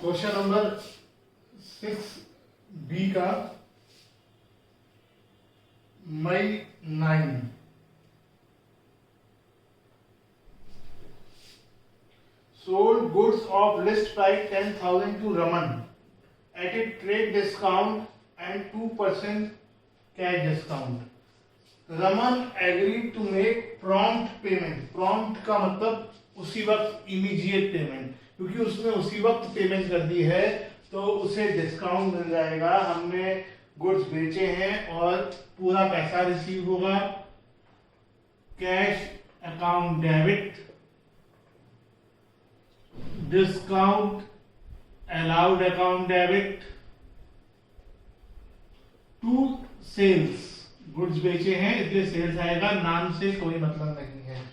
Question number 6 B का मई 9। Sold goods of list price 10,000 to Raman at a trade discount and 2% cash discount. Raman agreed to make prompt payment. Prompt का मतलब उसी वक्त immediate payment, क्योंकि उसने उसी वक्त पेमेंट कर दी है तो उसे डिस्काउंट मिल जाएगा। हमने गुड्स बेचे हैं और पूरा पैसा रिसीव होगा। Cash account debit, discount allowed account debit to sales. Goods बेचे हैं इसलिए सेल्स आएगा, नाम से कोई मतलब नहीं है,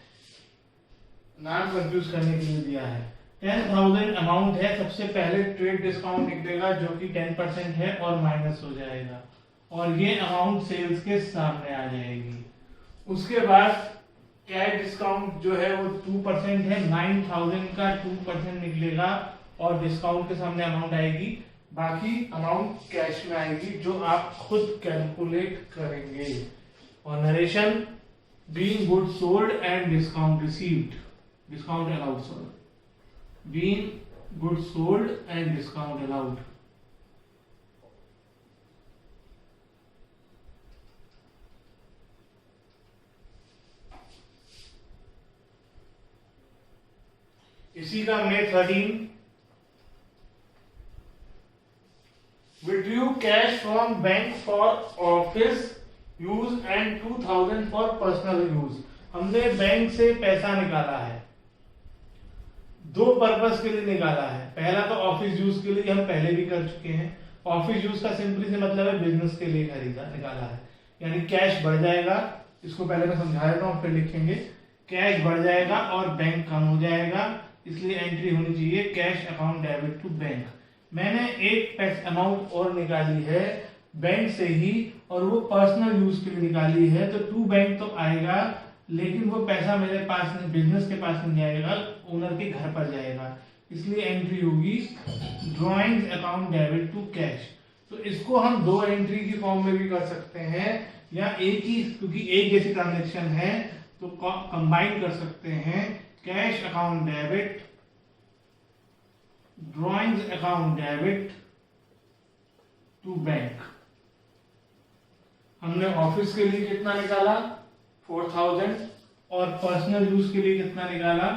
नाम कंफ्यूज करने के लिए दिया है। 10,000 अमाउंट है, सबसे पहले ट्रेड डिस्काउंट निकलेगा जो कि 10% है और माइनस हो जाएगा और ये अमाउंट सेल्स के सामने आ जाएगी। उसके बाद कैश डिस्काउंट जो है वो 2% है, 9,000 का 2% निकलेगा और डिस्काउंट के सामने अमाउंट आएगी, बाकी अमाउंट कैश में आएगी जो आप खुद कैलकुलेट करेंगे। और narration being good sold and discount received, discount allowed, sorry, being good sold and discount allowed. इसी का May 13 withdrew cash from bank for office use and 2,000 for personal use। हमने बैंक से पैसा निकाला है, दो पर्पस के लिए निकाला है। पहला तो ऑफिस यूज के लिए, हम पहले भी कर चुके हैं। ऑफिस यूज का सिंपली से मतलब है बिजनेस के लिए खरीदा निकाला है, यानी कैश बढ़ जाएगा। इसको पहले मैं समझा देता हूँ फिर लिखेंगे। कैश बढ़ जाएगा और बैंक कम हो जाएगा, इसलिए एंट्री होनी चाहिए cash account debit to bank. मैंने एक अमाउंट और निकाली है बैंक से ही और वो पर्सनल यूज के लिए निकाली है, तो टू बैंक तो आएगा लेकिन वो पैसा मेरे पास नहीं, बिजनेस के पास नहीं आएगा, ओनर के घर पर जाएगा, इसलिए एंट्री होगी drawings account debit to cash. तो इसको हम दो एंट्री की फॉर्म में भी कर सकते हैं या एक ही, क्योंकि एक जैसी ट्रांजेक्शन है तो कंबाइन कर सकते हैं। Cash account debit, drawings account debit to bank. हमने ऑफिस के लिए कितना निकाला 4,000 और पर्सनल यूज के लिए कितना निकाला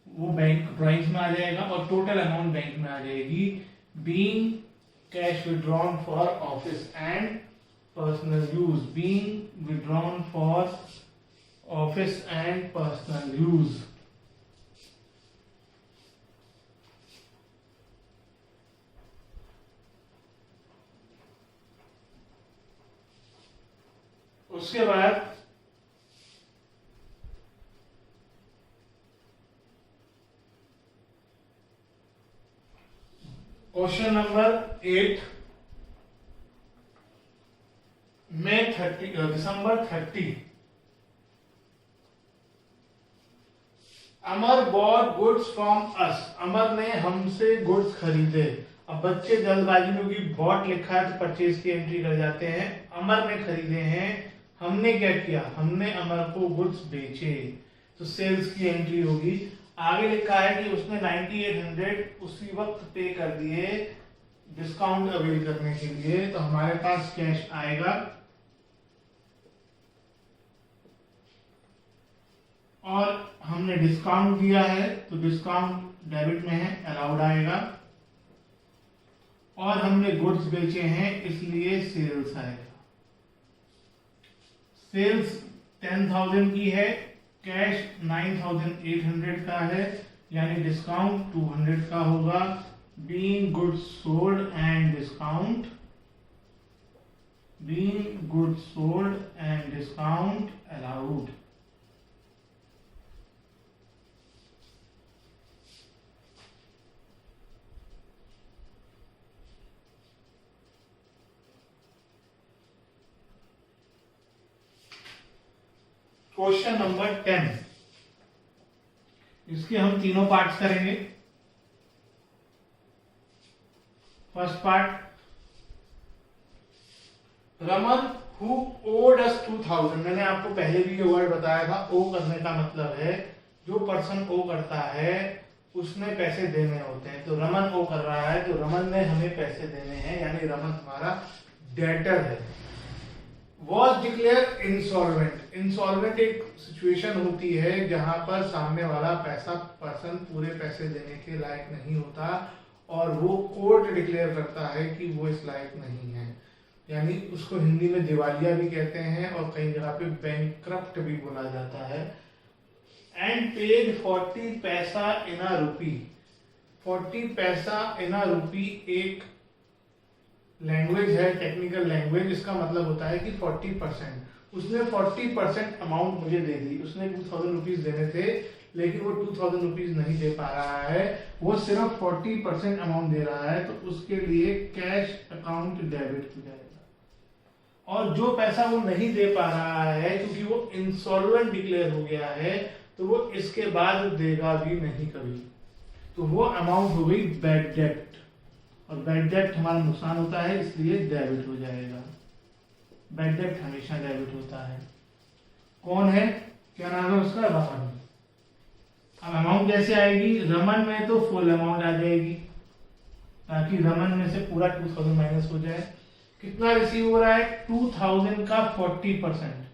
वो बैंक ड्रॉइंग्स में आ जाएगा और टोटल अमाउंट बैंक में आ जाएगी। Being cash withdrawn for office and personal use, being withdrawn for office and personal use. उसके बाद क्वेश्चन नंबर 8 दिसंबर 30। Amar bought goods from us. Amar ने हमसे गुड्स खरीदे। अब बच्चे जल्दबाजी में, क्योंकि बॉट लिखा है तो परचेज की एंट्री कर जाते हैं। अमर ने खरीदे हैं, हमने क्या किया, हमने अमर को गुड्स बेचे, तो सेल्स की एंट्री होगी। आगे लिखा है कि उसने 9,800 उसी वक्त पे कर दिए डिस्काउंट अवेल करने के लिए, तो हमारे पास कैश आएगा और हमने डिस्काउंट दिया है तो डिस्काउंट डेबिट में है, अलाउड आएगा। और हमने गुड्स बेचे हैं इसलिए सेल्स आएगा। सेल्स 10,000 की है, कैश 9,800 का है, यानी डिस्काउंट 200 का होगा। Being goods sold and discount, being goods sold and discount allowed. Question number 10, इसके हम तीनों पार्ट्स करेंगे। First part, Raman who owed us 2000, मैंने आपको पहले भी ये वर्ड बताया था। ओ करने का मतलब है जो पर्सन ओ करता है उसने पैसे देने होते हैं। तो रमन ओ कर रहा है तो रमन ने हमें पैसे देने हैं, यानी रमन हमारा डेटर है। वॉज डिक्लेयर इंसॉल्वेंट, इंसॉल्वेंट एक सिचुएशन होती है जहां पर सामने वाला पर्सन पूरे पैसे देने के लायक नहीं होता और वो कोर्ट डिक्लेयर करता है कि वो इस लायक नहीं है, यानी उसको हिंदी में दिवालिया भी कहते हैं और कई जगह पे बैंकक्रप्ट भी बोला जाता है। एंड पेड 40 पैसा इन अ रूपी, 40 पैसा इन अ रूपी एक लैंग्वेज है, टेक्निकल लैंग्वेज। इसका मतलब होता है कि 40%, उसने 40% अमाउंट मुझे दे दी। उसने 2000 रुपीज देने थे लेकिन वो 2000 रुपीज नहीं दे पा रहा है, वो सिर्फ 40% अमाउंट दे रहा है, तो उसके लिए कैश अकाउंट डेबिट हो जाएगा। और जो पैसा वो नहीं दे पा रहा है क्योंकि वो इंसॉल्वेंट डिक्लेयर हो गया है तो वो इसके बाद देगा भी नहीं कभी, तो वो अमाउंट हो गई बैड डेब्ट, और बैड डेब्ट हमारा नुकसान होता है इसलिए डेबिट हो जाएगा। बैड डेब्ट हमेशा डेबिट होता है। कौन है, क्या नाम है उसका, रमन। अब अमाउंट कैसे आएगी, रमन में तो फुल अमाउंट आ जाएगी ताकि रमन में से पूरा 2000 माइनस हो जाए। कितना रिसीव हो रहा है, 2000 का 40%,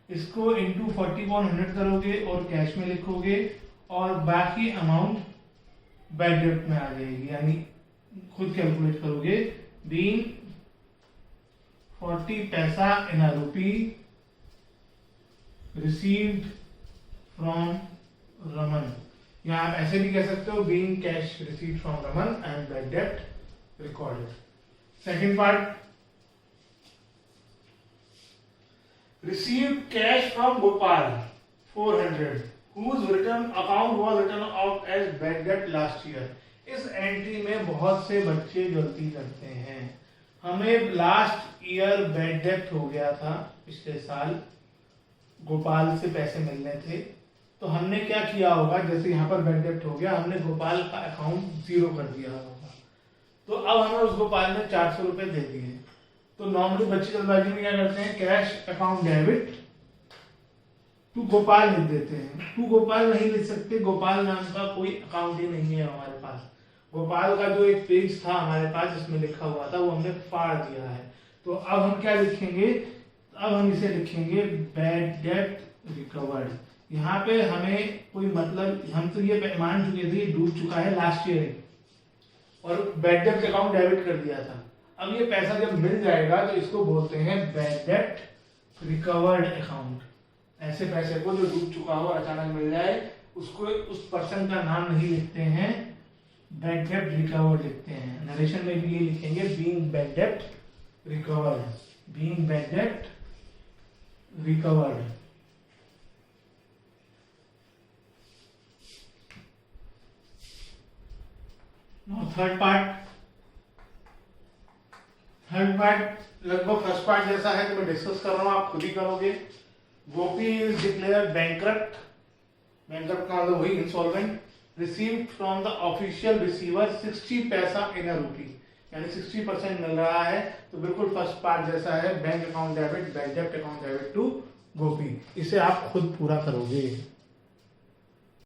इसको इंटू 40 को 100 करोगे और कैश में लिखोगे और बाकी अमाउंट बैड डेब्ट में आ जाएगी, यानी खुद कैलकुलेट करोगे। बीइंग 40 पैसा इन अ रूपी रिसीव्ड फ्रॉम रमन, या आप ऐसे भी कह सकते हो being cash received from Raman and bad डेब्ट recorded. Second part, received cash from Gopal 400 whose return account was written off as bad debt last year। इस एंट्री में बहुत से बच्चे गलती करते हैं। हमें लास्ट ईयर बैड डेब्ट हो गया था, पिछले साल गोपाल से पैसे मिलने थे, तो हमने क्या किया होगा, जैसे यहाँ पर बैड डेब्ट हो गया हमने गोपाल का अकाउंट 0 कर दिया होगा, तो अब हमें उस गोपाल ने 400 रुपए दे दिए। तो नॉर्मली बच्चे जल्दबाजी में क्या करते हैं, cash account debit to Gopal लिख देते हैं। टू गोपाल नहीं लिख सकते, गोपाल नाम का कोई अकाउंट ही नहीं है हमारे पास। गोपाल का जो एक पेज था हमारे पास जिसमें लिखा हुआ था वो हमने फाड़ दिया है। तो अब हम क्या लिखेंगे, अब हम इसे लिखेंगे बैड डेब्ट रिकवर्ड। यहाँ पे हमें कोई मतलब, हम तो ये मान चुके थे डूब चुका है लास्ट ईयर और बैड डेब्ट अकाउंट डेबिट कर दिया था। अब ये पैसा जब मिल जाएगा तो इसको बोलते हैं बैड डेब्ट रिकवर्ड अकाउंट। ऐसे पैसे को जो डूब चुका हो अचानक मिल जाए उसको, उस पर्सन का नाम नहीं लिखते हैं, बैड डेब्ट रिकवर्ड लिखते हैं। नरेशन में भी ये लिखेंगे बीइंग बैड डेब्ट रिकवर्ड, बीइंग बैड डेब्ट recovered. Third part, third part लगभग फर्स्ट पार्ट जैसा है तो मैं डिस्कस कर रहा हूं, आप खुद ही करोगे। गोपी इज डिक्लेयर बैंकरप्ट, बैंकरप्ट का मतलब वही insolvent, received from the official receiver 60 पैसा इन अ रूपी, यानी 60% मिल रहा है। तो बिल्कुल फर्स्ट पार्ट जैसा है, बैंक अकाउंट डेबिट, बैड डेब्ट अकाउंट डेबिट टू गोपी। इसे आप खुद पूरा करोगे।